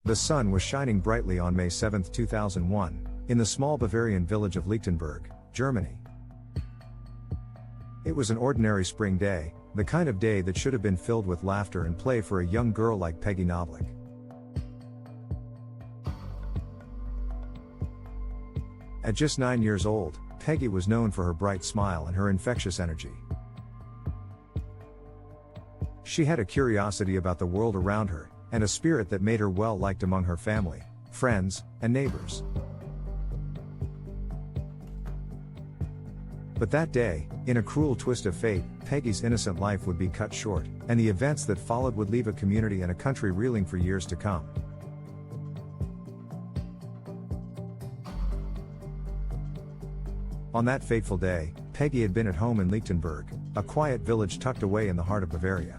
The sun was shining brightly on May 7, 2001, in the small Bavarian village of Lichtenberg, Germany. It was an ordinary spring day, the kind of day that should have been filled with laughter and play for a young girl like Peggy Knobloch. At just 9 years old, Peggy was known for her bright smile and her infectious energy. She had a curiosity about the world around her, and a spirit that made her well liked among her family, friends, and neighbors. But that day, in a cruel twist of fate, Peggy's innocent life would be cut short, and the events that followed would leave a community and a country reeling for years to come. On that fateful day, Peggy had been at home in Lichtenberg, a quiet village tucked away in the heart of Bavaria.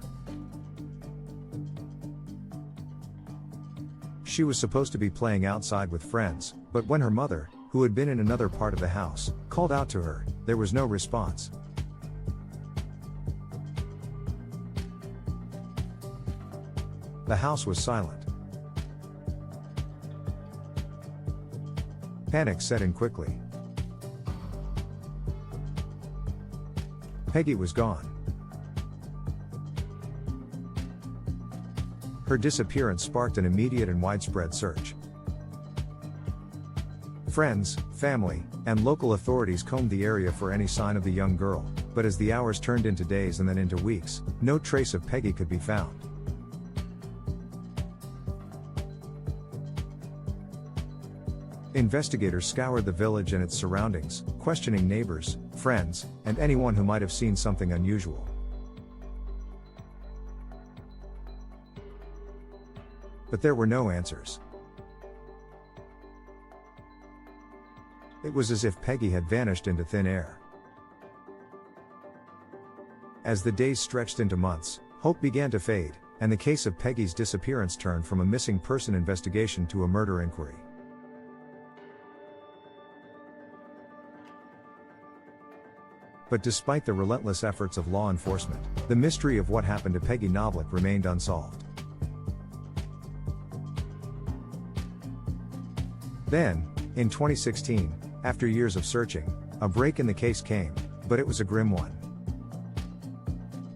She was supposed to be playing outside with friends, but when her mother, who had been in another part of the house, called out to her, there was no response. The house was silent. Panic set in quickly. Peggy was gone. Her disappearance sparked an immediate and widespread search. Friends, family, and local authorities combed the area for any sign of the young girl, but as the hours turned into days and then into weeks, no trace of Peggy could be found. Investigators scoured the village and its surroundings, questioning neighbors, friends, and anyone who might have seen something unusual. But there were no answers. It was as if Peggy had vanished into thin air. As the days stretched into months, hope began to fade, and the case of Peggy's disappearance turned from a missing person investigation to a murder inquiry. But despite the relentless efforts of law enforcement, the mystery of what happened to Peggy Knobloch remained unsolved. Then, in 2016, after years of searching, a break in the case came, but it was a grim one.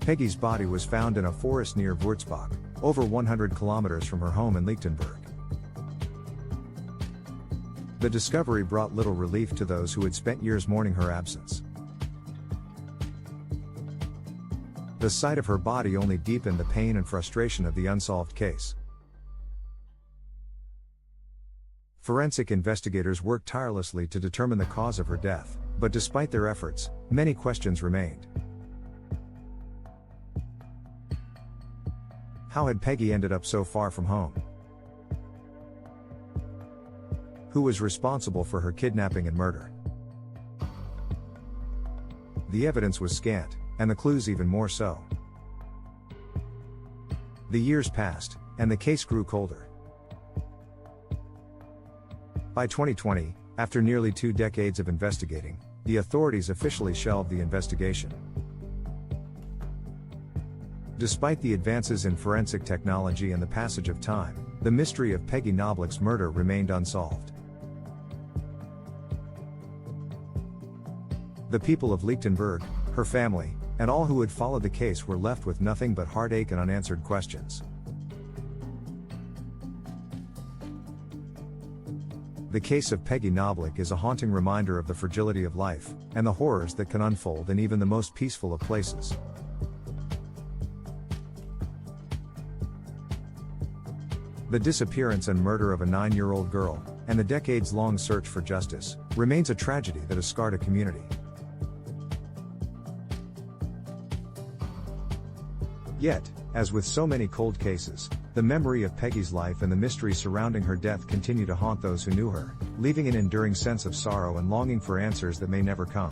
Peggy's body was found in a forest near Wurzbach, over 100 kilometers from her home in Lichtenberg. The discovery brought little relief to those who had spent years mourning her absence. The sight of her body only deepened the pain and frustration of the unsolved case. Forensic investigators worked tirelessly to determine the cause of her death, but despite their efforts, many questions remained. How had Peggy ended up so far from home? Who was responsible for her kidnapping and murder? The evidence was scant, and the clues even more so. The years passed, and the case grew colder. By 2020, after nearly 2 decades of investigating, the authorities officially shelved the investigation. Despite the advances in forensic technology and the passage of time, the mystery of Peggy Knobloch's murder remained unsolved. The people of Lichtenberg, her family, and all who had followed the case were left with nothing but heartache and unanswered questions. The case of Peggy Knobloch is a haunting reminder of the fragility of life, and the horrors that can unfold in even the most peaceful of places. The disappearance and murder of a 9-year-old girl, and the decades-long search for justice, remains a tragedy that has scarred a community. Yet, as with so many cold cases, the memory of Peggy's life and the mystery surrounding her death continue to haunt those who knew her, leaving an enduring sense of sorrow and longing for answers that may never come.